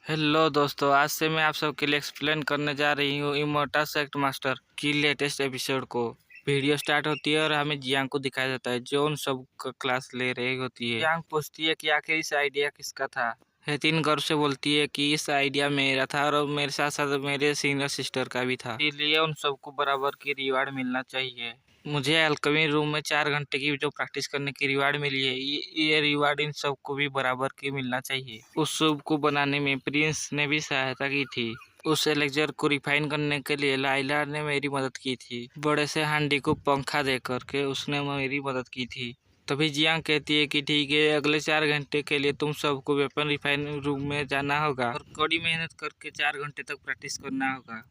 Hello दोस्तों, आज से मैं आप सबके लिए एक्सप्लेन करने जा रही हूँ इमोर्टल सेक्ट मास्टर की लेटेस्ट एपिसोड को। वीडियो स्टार्ट होती है और हमें जियांग को दिखाया जाता है जो उन सब का क्लास ले रही होती है। जियांग पूछती है कि आखिर इस आइडिया किसका था। हेतिन गर्व से बोलती है कि इस आइडिया मेरा था और मेरे साथ साथ मेरे सीनियर सिस्टर का भी था, इसलिए उन सबको बराबर की रिवार्ड मिलना चाहिए। मुझे अल्केमी रूम में 4 घंटे की जो प्रैक्टिस करने की रिवार्ड मिली है, ये रिवार्ड इन सबको भी बराबर की मिलना चाहिए। उस सूप को बनाने में प्रिंस ने भी सहायता की थी। उस एलेक्जर को रिफाइन करने के लिए लाइला ने मेरी मदद की थी। बड़े से हांडी को पंखा दे करके उसने मेरी मदद की थी। तभी जियांग कहती है कि ठीक है, अगले 4 घंटे के लिए तुम सबको वेपन रिफाइन रूम में जाना होगा और कड़ी मेहनत करके 4 घंटे तक प्रैक्टिस करना होगा।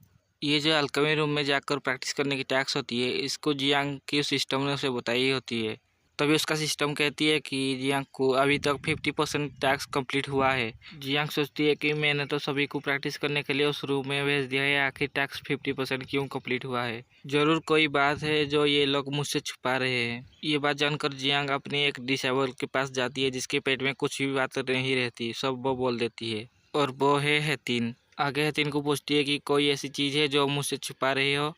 ये जो अल्केमी रूम में जाकर प्रैक्टिस करने की टैक्स होती है, इसको जियांग की सिस्टम ने उसे बताई होती है। तभी उसका सिस्टम कहती है कि जियांग को अभी तक 50% टैक्स कंप्लीट हुआ है। जियांग सोचती है कि मैंने तो सभी को प्रैक्टिस करने के लिए उस रूम में भेज दिया है, आखिर टैक्स 50% क्यों कंप्लीट हुआ है। जरूर कोई बात है जो ये लोग मुझसे छुपा रहे हैं। ये बात जानकर जियांग अपनी एक डिसेबल के पास जाती है जिसके पेट में कुछ भी बात नहीं रहती, सब वो बोल देती है, और वो है हेतिन। आगे हेतिन को पूछती है कि कोई ऐसी चीज़ है जो मुझसे छुपा रही हो,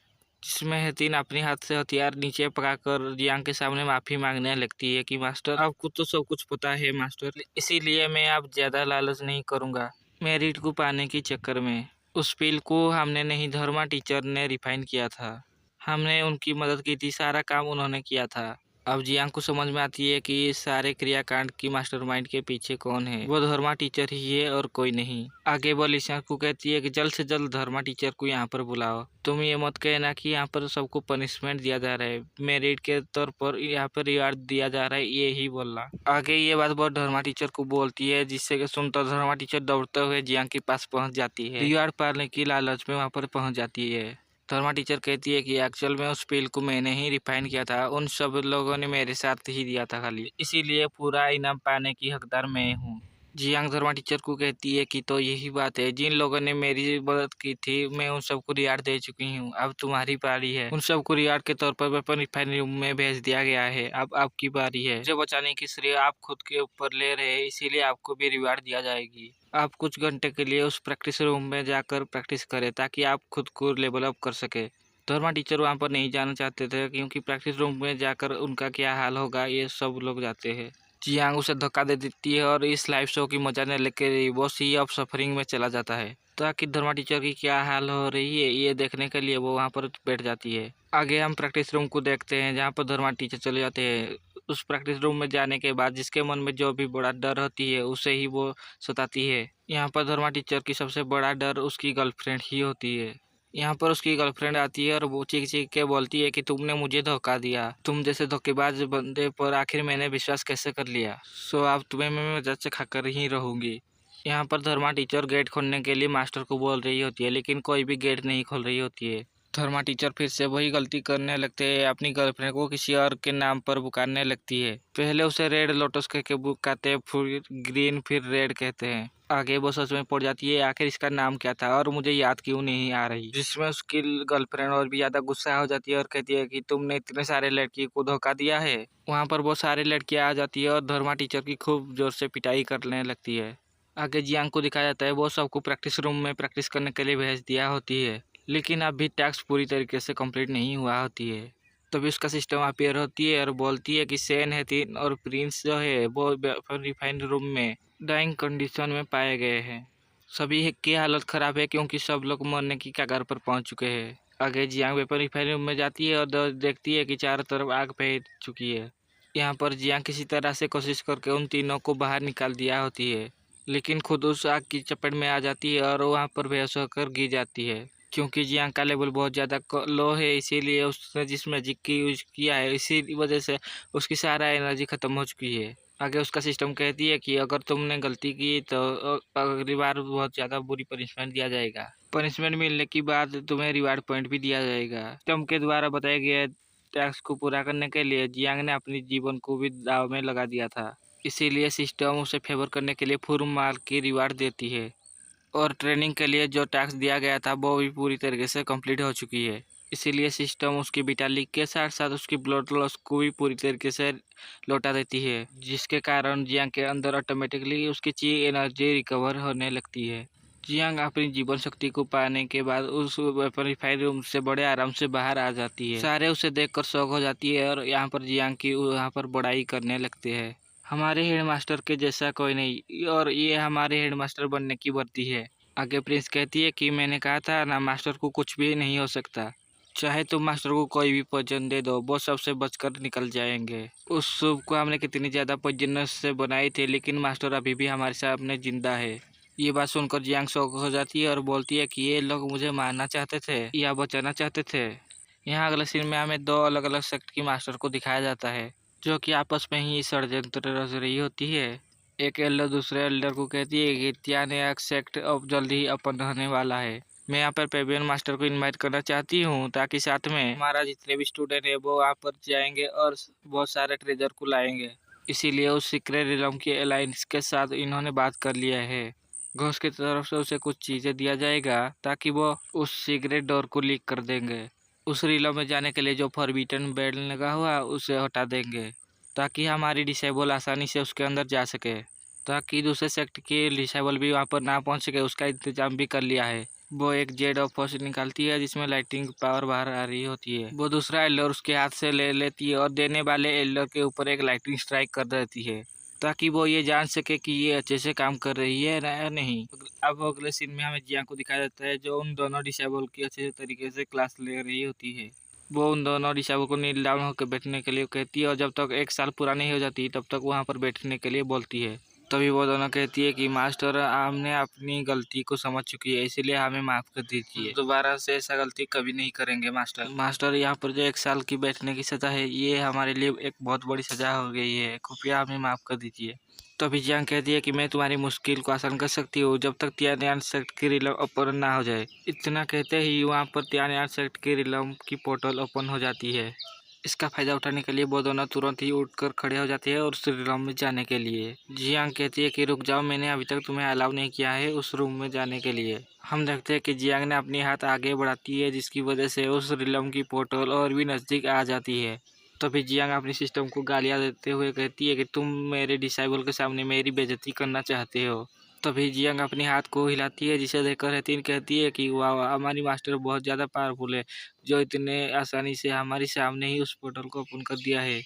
जिसमें हेतिन अपने हाथ से हथियार नीचे पकाकर जियांग के सामने माफ़ी मांगने लगती है कि मास्टर, आपको तो सब कुछ पता है मास्टर, इसीलिए मैं अब ज़्यादा लालच नहीं करूँगा मेरिट को पाने के चक्कर में। उस पिल को हमने नहीं, धर्मा टीचर ने रिफाइन किया था, हमने उनकी मदद की थी, सारा काम उन्होंने किया था। अब जियांग को समझ में आती है कि इस सारे क्रियाकांड की मास्टरमाइंड के पीछे कौन है। वो धर्मा टीचर ही है और कोई नहीं। आगे वो लिशा को कहती है कि जल्द से जल्द धर्मा टीचर को यहाँ पर बुलाओ। तुम ये मत कहना कि यहाँ पर सबको पनिशमेंट दिया जा रहा है, मेरिट के तौर पर यहाँ पर रिवार्ड दिया जा रहा है, ये ही बोलना। आगे ये बात वो धर्मा टीचर को बोलती है, जिससे कि सुनकर धर्मा टीचर दौड़ते हुए जियांग के पास पहुँच जाती है। रिवार्ड पाने की लालच में वहाँ पर पहुँच जाती है। धर्मा टीचर कहती है कि एक्चुअल में उस पिल को मैंने ही रिफाइन किया था, उन सब लोगों ने मेरे साथ ही दिया था खाली, इसीलिए पूरा इनाम पाने की हकदार मैं हूँ। जियांग धर्मा टीचर को कहती है कि तो यही बात है, जिन लोगों ने मेरी मदद की थी मैं उन सबको रिवार्ड दे चुकी हूँ, अब तुम्हारी बारी है। उन सबको रिवार्ड के तौर पर वेपन रिफाइनरी रूम में भेज दिया गया है, अब आपकी बारी है। मुझे बचाने की श्रेय आप खुद के ऊपर ले रहे हैं, इसीलिए आपको भी रिवार्ड दिया जाएगी। आप कुछ घंटे के लिए उस प्रैक्टिस रूम में जाकर प्रैक्टिस करें ताकि आप खुद को लेवल अप कर सके। धर्मा टीचर वहाँ पर नहीं जाना चाहते थे क्योंकि प्रैक्टिस रूम में जाकर उनका क्या हाल होगा ये सब लोग जाते हैं। जियांग उसे धक्का दे देती है और इस लाइव शो की मजा ने लेकर वो सी ऑफ सफरिंग में चला जाता है ताकि धर्मा टीचर की क्या हाल हो रही है ये देखने के लिए वो वहाँ पर बैठ जाती है। आगे हम प्रैक्टिस रूम को देखते हैं जहाँ पर धर्मा टीचर चले जाते हैं। उस प्रैक्टिस रूम में जाने के बाद जिसके मन में जो भी बड़ा डर होती है उसे ही वो सताती है। यहाँ पर धर्मा टीचर की सबसे बड़ा डर उसकी गर्लफ्रेंड ही होती है। यहाँ पर उसकी गर्लफ्रेंड आती है और वो चीख चीख के बोलती है कि तुमने मुझे धोखा दिया, तुम जैसे धोखेबाज बंदे पर आखिर मैंने विश्वास कैसे कर लिया, सो अब तुम्हें मैं मजा से खाकर ही रहूंगी। यहाँ पर धर्मा टीचर गेट खोलने के लिए मास्टर को बोल रही होती है लेकिन कोई भी गेट नहीं खोल रही होती है। धर्मा टीचर फिर से वही गलती करने लगते हैं, अपनी गर्लफ्रेंड को किसी और के नाम पर पुकारने लगती है। पहले उसे रेड लोटस कह के पुकारते हैं, फिर ग्रीन, फिर रेड कहते हैं। आगे वो सच में पड़ जाती है आखिर इसका नाम क्या था और मुझे याद क्यों नहीं आ रही, जिसमें उसकी गर्लफ्रेंड और भी ज्यादा गुस्सा हो जाती है और कहती है कि तुमने इतने सारे लड़की को धोखा दिया है। वहाँ पर वो सारे लड़कियां आ जाती है और धर्मा टीचर की खूब जोर से पिटाई करने लगती है। आगे जियांग को दिखाया जाता है वो सबको प्रैक्टिस रूम में प्रैक्टिस करने के लिए भेज दिया होती है, लेकिन अभी टैक्स पूरी तरीके से कंप्लीट नहीं हुआ होती है। तभी उसका सिस्टम अपीयर होती है और बोलती है कि सेन, हेतिन और प्रिंस जो है वो रिफाइंड रूम में डाइंग कंडीशन में पाए गए हैं। सभी की हालत खराब है क्योंकि सब लोग मरने की कगार पर पहुंच चुके हैं। आगे जियांग वेपर रिफाइंड रूम में जाती है और देखती है कि चारों तरफ आग फैल चुकी है। यहाँ पर जियांग किसी तरह से कोशिश करके उन तीनों को बाहर निकाल दिया होती है, लेकिन खुद उस आग की चपेट में आ जाती है और वहाँ पर बेहोश होकर गिर जाती है। क्योंकि जियांग का लेवल बहुत ज़्यादा लो है इसीलिए उसने जिस मैजिक की यूज किया है इसी वजह से उसकी सारा एनर्जी ख़त्म हो चुकी है। आगे उसका सिस्टम कहती है कि अगर तुमने गलती की तो अगली बार बहुत ज़्यादा बुरी पनिशमेंट दिया जाएगा। पनिशमेंट मिलने के बाद तुम्हें रिवार्ड पॉइंट भी दिया जाएगा। सिस्टम के द्वारा बताया गया टास्क को पूरा करने के लिए जियांग ने अपने जीवन को भी दाव में लगा दिया था, इसीलिए सिस्टम उसे फेवर करने के लिए फुल मार्क की रिवार्ड देती है। और ट्रेनिंग के लिए जो टास्क दिया गया था वो भी पूरी तरीके से कंप्लीट हो चुकी है, इसीलिए सिस्टम उसकी विटालिक के साथ साथ उसकी ब्लड लॉस को भी पूरी तरीके से लौटा देती है, जिसके कारण जियांग के अंदर ऑटोमेटिकली उसकी ची एनर्जी रिकवर होने लगती है। जियांग अपनी जीवन शक्ति को पाने के बाद उस वेपरीफाइड रूम से बड़े आराम से बाहर आ जाती है। सारे उसे देखकर शौक हो जाती है और यहाँ पर जियांग की यहाँ पर बड़ाई करने लगते हैं। हमारे हेडमास्टर के जैसा कोई नहीं और ये हमारे हेडमास्टर बनने की वर्दी है। आगे प्रिंस कहती है कि मैंने कहा था ना, मास्टर को कुछ भी नहीं हो सकता। चाहे तुम मास्टर को कोई भी पोजन दे दो, वो सबसे बचकर निकल जाएंगे। उस सूप को हमने कितनी ज्यादा पोजनस से बनाई थी, लेकिन मास्टर अभी भी हमारे सामने जिंदा है। ये बात सुनकर जियांग शौक हो जाती है और बोलती है कि ये लोग मुझे मारना चाहते थे या बचाना चाहते थे। यहाँ अगले सीन में हमें दो अलग अलग सेक्ट की मास्टर को दिखाया जाता है, जो कि आपस में ही षड्यंत्र रच रही होती है। एक एल्डर दूसरे एल्डर को कहती है कि त्यान्याक सेक्ट अब जल्दी ही अपन रहने वाला है। मैं यहाँ पर पेबियन मास्टर को इनवाइट करना चाहती हूँ ताकि साथ में हमारा जितने भी स्टूडेंट है वो वहाँ पर जाएंगे और बहुत सारे ट्रेजर को लाएंगे। इसीलिए उस सीक्रेट रिलम की अलायंस के साथ इन्होंने बात कर लिया है। घोष की तरफ से उसे कुछ चीजें दिया जाएगा ताकि वो उस सीक्रेट डोर को लीक कर देंगे। उस रिलम में जाने के लिए जो फॉरबिडन बेल लगा हुआ उसे हटा देंगे ताकि हमारी डिसेबल आसानी से उसके अंदर जा सके, ताकि दूसरे सेक्ट के डिसेबल भी वहाँ पर ना पहुँच सके। उसका इंतजाम भी कर लिया है। वो एक जेड ऑफ फोर्स निकालती है जिसमें लाइटिंग पावर बाहर आ रही होती है। वो दूसरा एल्डर उसके हाथ से ले लेती है और देने वाले एल्डर के ऊपर एक लाइटिंग स्ट्राइक कर देती है ताकि वो ये जान सके कि ये अच्छे से काम कर रही है या नहीं। अब अगले सीन में हमें जियांग को दिखाया जाता है जो उन दोनों डिसेबल की अच्छे तरीके से क्लास ले रही होती है। वो उन दोनों डिसेबल को नील डाउन होकर बैठने के लिए कहती है और जब तक 1 साल पूरा नहीं हो जाती तब तक वहाँ पर बैठने के लिए बोलती है। तभी वो दोनों कहती है कि मास्टर, हमने अपनी गलती को समझ चुकी है, इसीलिए हमें माफ कर दीजिए। दोबारा से ऐसा गलती कभी नहीं करेंगे मास्टर। यहाँ पर जो 1 साल की बैठने की सजा है ये हमारे लिए एक बहुत बड़ी सजा हो गई है, कृपया हमें माफ कर दीजिए। तभी जियांग कहती है कि मैं तुम्हारी मुश्किल को आसान कर सकती हूँ जब तक त्यान्यान सेक्ट की रिलम ओपन ना हो जाए। इतना कहते ही वहाँ पर त्यान्यान सेक्ट की रिलम की पोर्टल ओपन हो जाती है। इसका फायदा उठाने के लिए वो दोनों तुरंत ही उठकर खड़े हो जाते हैं और उस रूम में जाने के लिए। जियांग कहती है कि रुक जाओ, मैंने अभी तक तुम्हें अलाउ नहीं किया है उस रूम में जाने के लिए। हम देखते हैं कि जियांग ने अपनी हाथ आगे बढ़ाती है जिसकी वजह से उस रिलम की पोर्टल और भी नजदीक आ जाती है। तभी जियांग अपनी सिस्टम को गालियां देते हुए कहती है कि तुम मेरे डिसाइबल के सामने मेरी बेइज्जती करना चाहते हो। तभी जियांग अपनी हाथ को हिलाती है जिसे देखकर हेतिन कहती है कि वाह, हमारी मास्टर बहुत ज़्यादा पावरफुल है जो इतने आसानी से हमारे सामने ही उस पोर्टल को ओपन कर दिया है।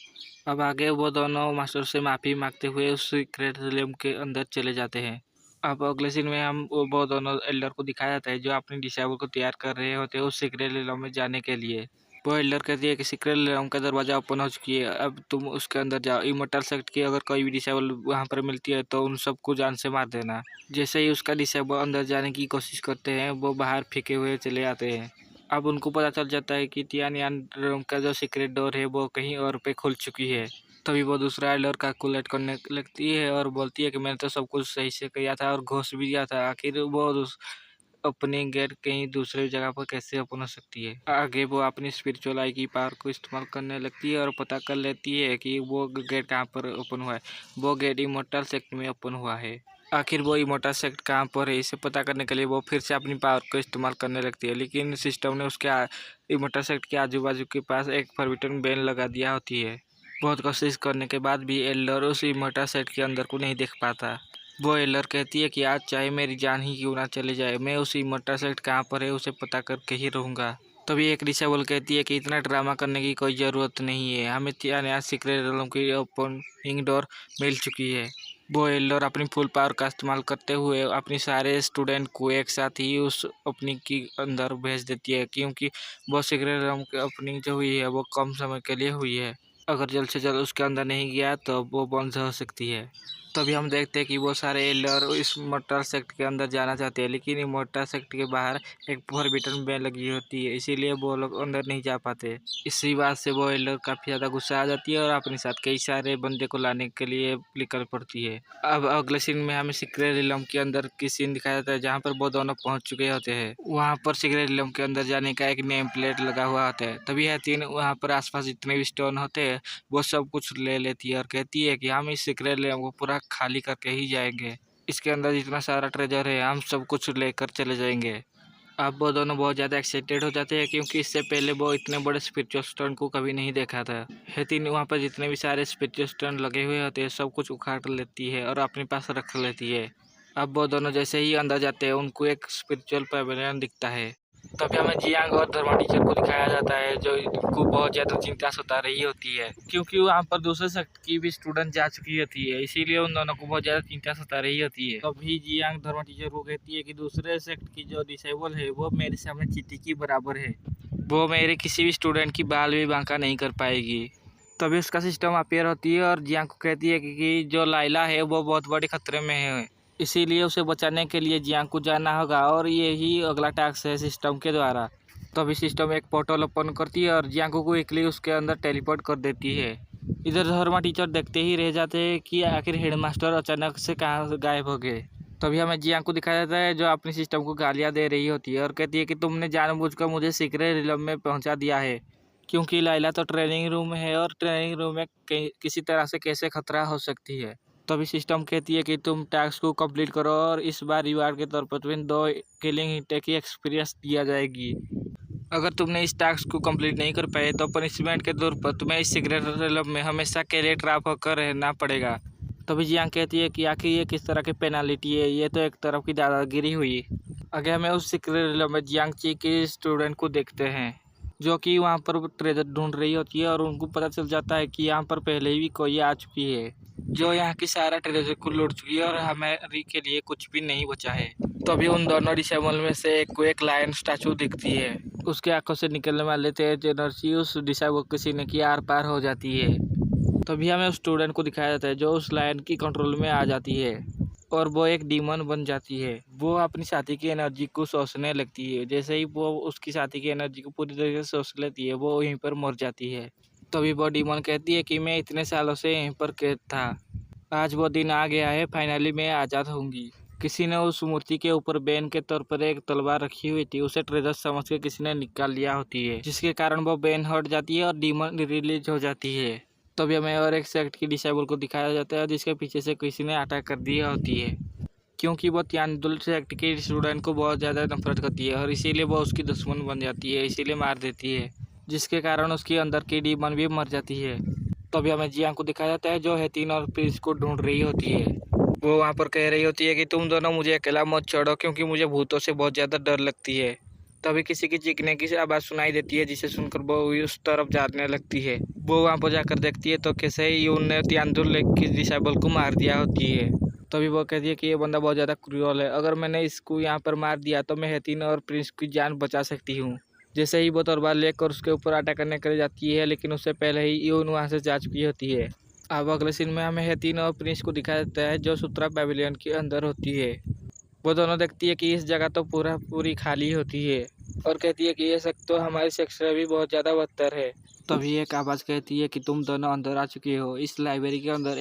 अब आगे वो दोनों मास्टर से माफ़ी मांगते हुए उस सीक्रेट रिलम के अंदर चले जाते हैं। अब अगले सीन में हम वो दोनों एल्डर को दिखाया जाता है जो अपनी डिसेबल को तैयार कर रहे होते हैं उस सीक्रेट रिलम में जाने के लिए। वो एल्डर कहती है कि सीक्रेट रिलम का दरवाजा ओपन हो चुकी है, अब तुम उसके अंदर जाओ। इमोर्टल सेक्ट की अगर कोई भी डिसेबल वहाँ पर मिलती है तो उन सबको जान से मार देना। जैसे ही उसका डिसेबल अंदर जाने की कोशिश करते हैं वो बाहर फेंके हुए चले आते हैं। अब उनको पता चल जाता है कि त्यान्यान रूम का जो सीक्रेट डोर है वो कहीं और पे खुल चुकी है। तभी वो दूसरा एल्डर कैलकुलेट करने लगती है और बोलती है कि मैंने तो सब कुछ सही से किया था और घोष भी दिया था, आखिर वो अपनी गेट कहीं दूसरे जगह पर कैसे ओपन हो सकती है। आगे वो अपनी स्पिरिचुअल आई की पावर को इस्तेमाल करने लगती है और पता कर लेती है कि वो गेट कहाँ पर ओपन हुआ है। वो गेट इमोर्टल सेक्ट में ओपन हुआ है। आखिर वो इमोर्टल सेक्ट कहाँ पर है इसे पता करने के लिए वो फिर से अपनी पावर को इस्तेमाल करने लगती है, लेकिन सिस्टम ने उसके इमोर्टल सेक्ट के आजू बाजू के पास एक फॉरबिडन बैन लगा दिया होती है। बहुत कोशिश करने के बाद भी एल्डर उस इमोर्टल सेक्ट के अंदर को नहीं देख पाता। वो एल्डर कहती है कि आज चाहे मेरी जान ही क्यों ना चले जाए, मैं उस इमोर्टल सेक्ट कहाँ पर है उसे पता करके ही रहूँगा। तभी एक डिसेबल कहती है कि इतना ड्रामा करने की कोई ज़रूरत नहीं है, हमें नया सीक्रेट रिलम की ओपनिंग डोर मिल चुकी है। वो एल्डर अपनी फुल पावर का इस्तेमाल करते हुए अपने सारे स्टूडेंट को एक साथ ही उस ओपनिंग के अंदर भेज देती है, क्योंकि वो सीक्रेट रिलम की ओपनिंग जो हुई है वो कम समय के लिए हुई है। अगर जल्द से जल्द उसके अंदर नहीं गया तो वो बंद हो सकती है। तभी हम देखते हैं कि वो सारे एल्डर इस इमोर्टल सेक्ट के अंदर जाना चाहते हैं, लेकिन इमोर्टल सेक्ट के बाहर एक फॉरबिडन बैन लगी होती है, इसीलिए वो लोग अंदर नहीं जा पाते। इसी बात से वो एल्डर काफ़ी ज़्यादा गुस्सा आ जाती है और अपने साथ कई सारे बंदे को लाने के लिए निकल पड़ती है। अब अगले सीन में हमें सीक्रेट रिलम के अंदर की सीन दिखाया जाता है जहाँ पर वो दोनों पहुँच चुके होते हैं। वहाँ पर सीक्रेट रिलम के अंदर जाने का एक नेम प्लेट लगा हुआ होता है। तभी हेतिन वहाँ पर आसपास जितने भी स्टोन होते हैं वो सब कुछ ले लेती है और कहती है कि हम इस सीक्रेट रिलम को पूरा खाली करके ही जाएंगे। इसके अंदर जितना सारा ट्रेजर है हम सब कुछ लेकर चले जाएंगे। अब वो दोनों बहुत ज़्यादा एक्साइटेड हो जाते हैं क्योंकि इससे पहले वो इतने बड़े स्पिरिचुअल स्टोन को कभी नहीं देखा था। हेतिन वहाँ पर जितने भी सारे स्पिरिचुअल स्टोन लगे हुए होते हैं सब कुछ उखाड़ लेती है और अपने पास रख लेती है। अब वो दोनों जैसे ही अंदर जाते हैं उनको एक स्पिरिचुअल पैवेलियन दिखता है। तभी हमें जियांग और धर्मा टीचर को दिखाया जाता है जो इनको बहुत ज़्यादा चिंता सता रही होती है, क्योंकि वहाँ पर दूसरे सेक्ट की भी स्टूडेंट जा चुकी होती है, इसीलिए उन दोनों को बहुत ज़्यादा चिंता सता रही होती है। तभी जियांग धर्मा टीचर को कहती है कि दूसरे सेक्ट की जो डिसेबल है वो मेरे सामने चींटी की बराबर है, वो मेरे किसी भी स्टूडेंट की बाल भी बांका नहीं कर पाएगी। तभी उसका सिस्टम अपेयर होती है और जियांग को कहती है कि जो लाइला है वो बहुत बड़े खतरे में है, इसीलिए उसे बचाने के लिए जियांग को जाना होगा और यही अगला टास्क है सिस्टम के द्वारा। तभी सिस्टम एक पोर्टल ओपन करती है और जियांग को क्विकली उसके अंदर टेलीपोर्ट कर देती है। इधर धर्मा टीचर देखते ही रह जाते हैं कि आखिर हेडमास्टर अचानक से कहाँ गायब हो गए। तभी हमें जियांग को दिखाया जाता है जो अपनी सिस्टम को गालियाँ दे रही होती है और कहती है कि तुमने जानबूझकर मुझे सीक्रेट रिलम में पहुँचा दिया है, क्योंकि लाइला तो ट्रेनिंग रूम है और ट्रेनिंग रूम में किसी तरह से कैसे खतरा हो सकती है। तभी सिस्टम कहती है कि तुम टास्क को कंप्लीट करो और इस बार रिवार्ड के तौर पर तुम्हें 2 किलिंग हिट की एक्सपीरियंस दिया जाएगी। अगर तुमने इस टास्क को कंप्लीट नहीं कर पाए तो पनिशमेंट के तौर पर तुम्हें इस सीक्रेट रिलम में हमेशा के लिए ट्रैप होकर रहना पड़ेगा। तभी जियांग कहती है कि आखिर ये किस तरह की पेनाल्टी है, ये तो एक तरफ की दादागिरी हुई। आगे हमें उस सीक्रेट रिलम में जियांग ची के स्टूडेंट को देखते हैं जो कि वहाँ पर ट्रेजर ढूंढ रही होती है और उनको पता चल जाता है कि यहाँ पर पहले भी कोई आ चुकी है जो यहाँ की सारा ट्रेजर को लूट चुकी है और हमारे के लिए कुछ भी नहीं बचा है। तभी उन दोनों डिसेबल में से एक को एक लायन स्टैचू दिखती है, उसके आंखों से निकलने वाले तेज एनर्जी उस डिसेबल के सीने की आर पार हो जाती है। तभी हमें उस स्टूडेंट को दिखाया जाता है जो उस लायन की कंट्रोल में आ जाती है और वो एक डीमन बन जाती है। वो अपनी साथी की एनर्जी को सोचने लगती है, जैसे ही वो उसकी साथी की एनर्जी को पूरी तरीके से सोच लेती है वो वहीं पर मर जाती है। तभी वो डीमन कहती है कि मैं इतने सालों से यहीं पर कैद था, आज वो दिन आ गया है, फाइनली मैं आज़ाद होंगी। किसी ने उस मूर्ति के ऊपर बैन के तौर पर एक तलवार रखी हुई थी, उसे ट्रेजर समझ के किसी ने निकाल लिया होती है, जिसके कारण वो बैन हट जाती है और डीमन रिलीज हो जाती है। तभी हमें और एक सेक्ट की डिसेबल को दिखाया जाता है जिसके पीछे से किसी ने अटैक कर दिया होती है, क्योंकि वो तियानदुल सेक्ट के स्टूडेंट को बहुत ज़्यादा नफरत करती है और इसीलिए वो उसकी दुश्मन बन जाती है, इसीलिए मार देती है, जिसके कारण उसके अंदर की डीमन भी मर जाती है। तभी हमें जियांग को दिखाया जाता है जो हेतिन और प्रिंस को ढूंढ रही होती है। वो वहाँ पर कह रही होती है कि तुम दोनों मुझे अकेला मत छोड़ो, क्योंकि मुझे भूतों से बहुत ज़्यादा डर लगती है। तभी किसी की चीखने की आवाज़ सुनाई देती है, जिसे सुनकर वो उस तरफ जाने लगती है। वो वहाँ पर जाकर देखती है तो कैसे ही उन्होंने तियानदुल की डिसेबल को मार दिया होती है। तभी वो कहती है कि ये बंदा बहुत ज़्यादा क्रूअल है, अगर मैंने इसको यहाँ पर मार दिया तो मैं हेतिन और प्रिंस की जान बचा सकती हूँ। जैसे ही वो तलवार लेकर उसके ऊपर अटैक करने के लिए जाती है, लेकिन उससे पहले ही यून वहाँ से जा चुकी होती है। अब अगले सीन में हमें हेतिन और प्रिंस को दिखाया जाता है जो सुत्रा पैविलियन के अंदर होती है। वो दोनों देखती है कि इस जगह तो पूरी खाली होती है और कहती है कि ये सेक्ट तो हमारी सेक्ट से भी बहुत ज़्यादा बदतर है। तभी एक आवाज़ कहती है कि तुम दोनों अंदर आ चुके हो, इस लाइब्रेरी के अंदर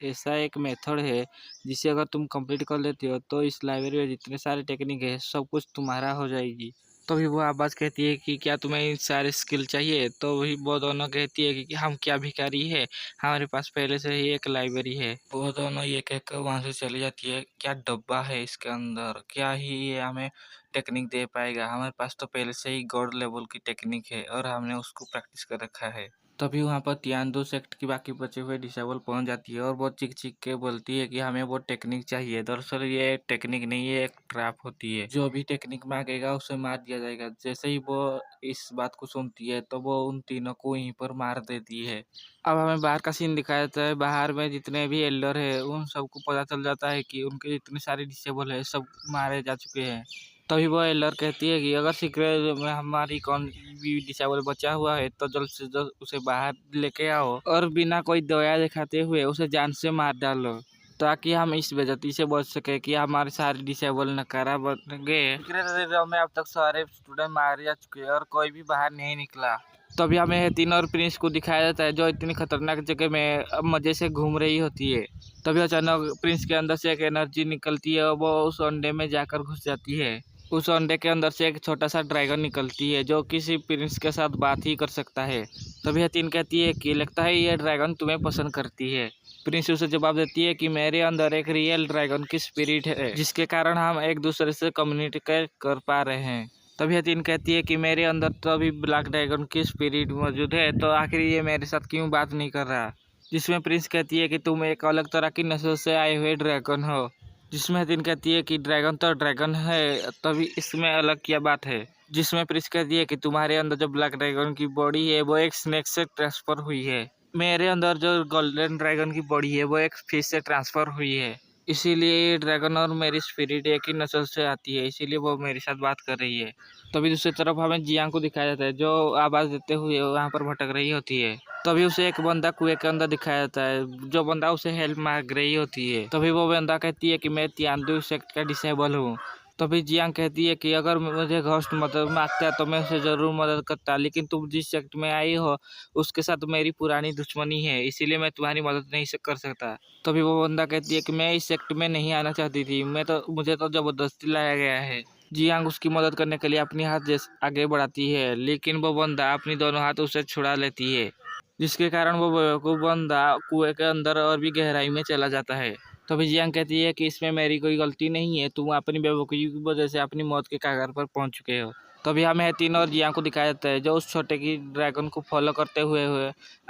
ऐसा एक मेथड है जिसे अगर तुम कंप्लीट कर लेते हो तो इस लाइब्रेरी में जितने सारे टेक्निक है सब कुछ तुम्हारा हो जाएगी। तभी वो आवाज़ कहती है कि क्या तुम्हें इन सारे स्किल चाहिए, तो वही वो दोनों कहती है कि हम क्या भिखारी है, हमारे पास पहले से ही एक लाइब्रेरी है। वो दोनों ये कहकर वहाँ से चली जाती है। क्या डब्बा है इसके अंदर, क्या ही ये हमें टेक्निक दे पाएगा, हमारे पास तो पहले से ही गॉड लेवल की टेक्निक है और हमने उसको प्रैक्टिस कर रखा है। तभी वहाँ पर तियानदुल सेक्ट की बाकी बचे हुए डिसेबल पहुँच जाती है और वो चीख चीख के बोलती है कि हमें वो टेक्निक चाहिए। दरअसल ये टेक्निक नहीं, ये एक ट्रैप होती है, जो भी टेक्निक मांगेगा उसे मार दिया जाएगा। जैसे ही वो इस बात को सुनती है तो वो उन तीनों को यहीं पर मार देती है। अब हमें बाहर का सीन दिखाया जाता है। बाहर में जितने भी एल्डर है उन सबको पता चल जाता है कि उनके जितने सारे डिसेबल है सब मारे जा चुके हैं। तभी वो एल्डर कहती है कि अगर सीक्रेट में हमारी कौन भी डिसेबल बचा हुआ है तो जल्द से जल्द उसे बाहर लेके आओ और बिना कोई दया दिखाते हुए उसे जान से मार डालो, ताकि हम इस बेइज्जती से बच सके कि हमारे सारे डिसेबल नकारा बन गए। सीक्रेट में अब तक सारे स्टूडेंट मारे जा चुके हैं और कोई भी बाहर नहीं निकला। तभी हमें हेतिन और प्रिंस को दिखाया जाता है जो इतनी खतरनाक जगह में अब मज़े से घूम रही होती है। तभी अचानक प्रिंस के अंदर से एक एनर्जी निकलती है और वो उस अंडे में जाकर घुस जाती है। उस अंडे के अंदर से एक छोटा सा ड्रैगन निकलती है जो किसी प्रिंस के साथ बात ही कर सकता है। तभी हेतिन कहती है कि लगता है ये ड्रैगन तुम्हें पसंद करती है। प्रिंस उसे जवाब देती है कि मेरे अंदर एक रियल ड्रैगन की स्पिरिट है, जिसके कारण हम एक दूसरे से कम्युनिकेट कर पा रहे हैं। तभी हेतिन कहती है कि मेरे अंदर तो अभी ब्लैक ड्रैगन की स्पिरिट मौजूद है, तो आखिर ये मेरे साथ क्यों बात नहीं कर रहा। जिसमें प्रिंस कहती है कि तुम एक अलग तरह की नस्ल से आए हुए ड्रैगन हो, जिसमें हथिन कहती है कि ड्रैगन तो ड्रैगन है, तभी इसमें अलग क्या बात है। जिसमें प्रिंस कहती है कि तुम्हारे अंदर जो ब्लैक ड्रैगन की बॉडी है वो एक स्नेक से ट्रांसफर हुई है, मेरे अंदर जो गोल्डन ड्रैगन की बॉडी है वो एक फिश से ट्रांसफर हुई है। इसीलिए ड्रैगन और मेरी स्पिरिट एक ही नस्ल से आती है, इसीलिए वो मेरे साथ बात कर रही है। तभी दूसरी तरफ हमें जियांग को दिखाया जाता है जो आवाज़ देते हुए वहाँ पर भटक रही होती है। तभी उसे एक बंदा कुएं के अंदर दिखाया जाता है, जो बंदा उसे हेल्प मांग रही होती है। तभी वो बंदा कहती है कि मैं तियानदू सेक्ट का डिसेबल हूँ। तभी जियांग कहती है कि अगर मुझे घोस्ट मदद मांगता है तो मैं उसे ज़रूर मदद करता, लेकिन तुम जिस सेक्ट में आई हो उसके साथ मेरी पुरानी दुश्मनी है, इसीलिए मैं तुम्हारी मदद नहीं कर सकता। तभी वो बंदा कहती है कि मैं इस सेक्ट में नहीं आना चाहती थी, मुझे तो ज़बरदस्ती लाया गया है। जियांग उसकी मदद करने के लिए अपनी हाथ आगे बढ़ाती है, लेकिन वो बंदा अपनी दोनों हाथ उसे छुड़ा लेती है, जिसके कारण वो बेवकूफ़ बंदा कुएं के अंदर और भी गहराई में चला जाता है। तभी जियांग कहती है कि इसमें मेरी कोई गलती नहीं है, तुम अपनी बेवकूफ़ी की वजह से अपनी मौत के कगार पर पहुंच चुके हो। तभी हमें हथिन और जियांग को दिखाया जाता है जो उस छोटे की ड्रैगन को फॉलो करते हुए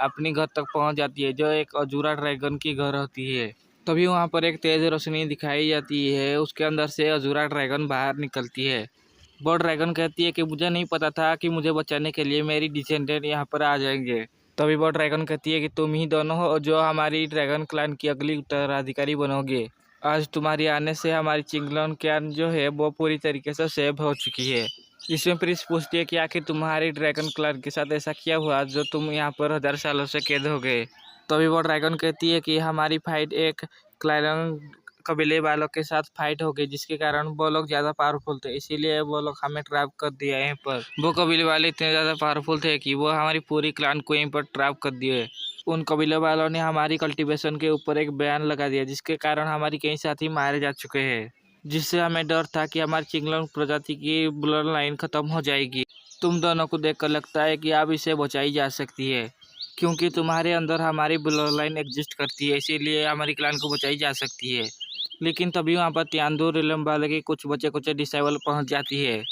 अपनी घर तक पहुंच जाती है, जो एक अजूरा ड्रैगन की घर होती है। तभी वहाँ पर एक तेज रोशनी दिखाई जाती है, उसके अंदर से अजूरा ड्रैगन बाहर निकलती है। वो ड्रैगन कहती है कि मुझे नहीं पता था कि मुझे बचाने के लिए मेरी डिसेंडेंट यहाँ पर आ जाएंगे। तभी वो ड्रैगन कहती है कि तुम ही दोनों हो जो हमारी ड्रैगन क्लैन की अगली उत्तराधिकारी बनोगे। आज तुम्हारी आने से हमारी चिंगलन क्लैन जो है वो पूरी तरीके से सेव हो चुकी है। इसमें प्रिंस पूछती है कि आखिर तुम्हारी ड्रैगन क्लैन के साथ ऐसा क्या हुआ जो तुम यहाँ पर 1000 सालों से कैद हो गए। तभी वो ड्रैगन कहती है कि हमारी फाइट एक क्लैन कबीले वालों के साथ फाइट हो गई, जिसके कारण वो लोग ज़्यादा पावरफुल थे, इसीलिए वो लोग हमें ट्रैप कर दिया यहाँ पर। वो कबीले वाले इतने ज़्यादा पावरफुल थे कि वो हमारी पूरी क्लान को यहीं पर ट्रैप कर दिए। उन कबीले वालों ने हमारी कल्टीवेशन के ऊपर एक बैन लगा दिया, जिसके कारण हमारी कई साथी मारे जा चुके हैं, जिससे हमें डर था कि हमारी चिंगलन प्रजाति की ब्लड लाइन खत्म हो जाएगी। तुम दोनों को देखकर लगता है कि अब इसे बचाई जा सकती है, क्योंकि तुम्हारे अंदर हमारी ब्लड लाइन एग्जिस्ट करती है, इसीलिए हमारी क्लान को बचाई जा सकती है। लेकिन तभी वहाँ पर तियानदू रिलम वाले के कुछ बचे कुछ डिसेबल पहुँच जाती है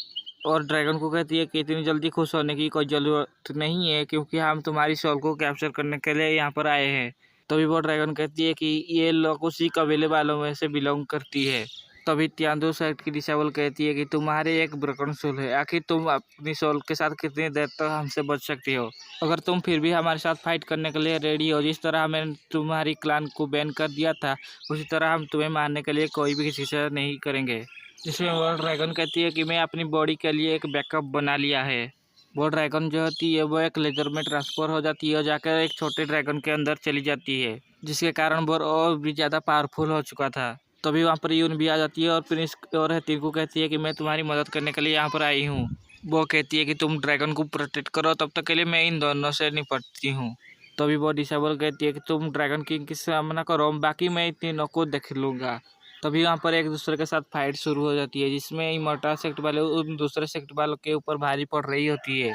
और ड्रैगन को कहती है कि इतनी जल्दी खुश होने की कोई ज़रूरत नहीं है, क्योंकि हम तुम्हारी सोल को कैप्चर करने के लिए यहाँ पर आए हैं। तभी वो ड्रैगन कहती है कि ये लोग उसी कबीले वालों में से बिलोंग करती है। तभी तियानदू सेक्ट की डिसेबल कहती है कि तुम्हारे एक ब्रोकन सोल है, आखिर तुम अपनी सोल के साथ कितनी देर तक हमसे बच सकती हो। अगर तुम फिर भी हमारे साथ फाइट करने के लिए रेडी हो, जिस तरह हमने तुम्हारी क्लान को बैन कर दिया था उसी तरह हम तुम्हें मारने के लिए कोई भी किसी से नहीं करेंगे। जिसमें वो ड्रैगन कहती है कि मैं अपनी बॉडी के लिए एक बैकअप बना लिया है। वो ड्रैगन जो होती है वो एक लेजर में ट्रांसफर हो जाती है और जाकर एक छोटे ड्रैगन के अंदर चली जाती है, जिसके कारण वो और भी ज़्यादा पावरफुल हो चुका था। तभी वहाँ पर यून भी आ जाती है और प्रिंस और हथिन को कहती है कि मैं तुम्हारी मदद करने के लिए यहाँ पर आई हूँ। वो कहती है कि तुम ड्रैगन को प्रोटेक्ट करो, तब तक के लिए मैं इन दोनों से निपटती हूँ। तभी वो डिसेबल कहती है कि तुम ड्रैगन किंग की सामना करो, बाकी मैं इन तीनों को देख लूँगा। तभी वहाँ पर एक दूसरे के साथ फाइट शुरू हो जाती है, जिसमें इमोर्टल सेक्ट वाले उन दूसरे सेक्ट वालों के ऊपर भारी पड़ रही होती है।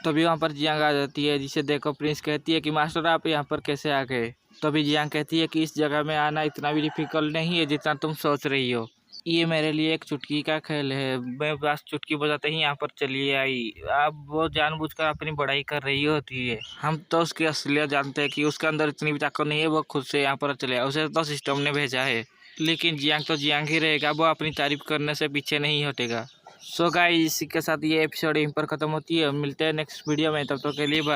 तभी वहाँ पर जियांग आ जाती है, जिसे देखो प्रिंस कहती है कि मास्टर आप यहाँ पर कैसे आ गए। तभी जियांग कहती है कि इस जगह में आना इतना भी डिफिकल्ट नहीं है जितना तुम सोच रही हो। ये मेरे लिए एक चुटकी का खेल है, मैं बस चुटकी बजाते ही यहाँ पर चली आई। अब वो जानबूझकर अपनी बड़ाई कर रही होती है। हम तो उसकी असलियत जानते हैं कि उसके अंदर इतनी भी ताकत नहीं है, वो खुद से यहाँ पर चले, उसे तो सिस्टम ने भेजा है। लेकिन जियांग तो जियांग ही रहेगा, वो अपनी तारीफ करने से पीछे नहीं हटेगा। सो गाइस, इसी के साथ ये एपिसोड यहीं पर ख़त्म होती है। मिलते हैं नेक्स्ट वीडियो में, तब तक के लिए बाय।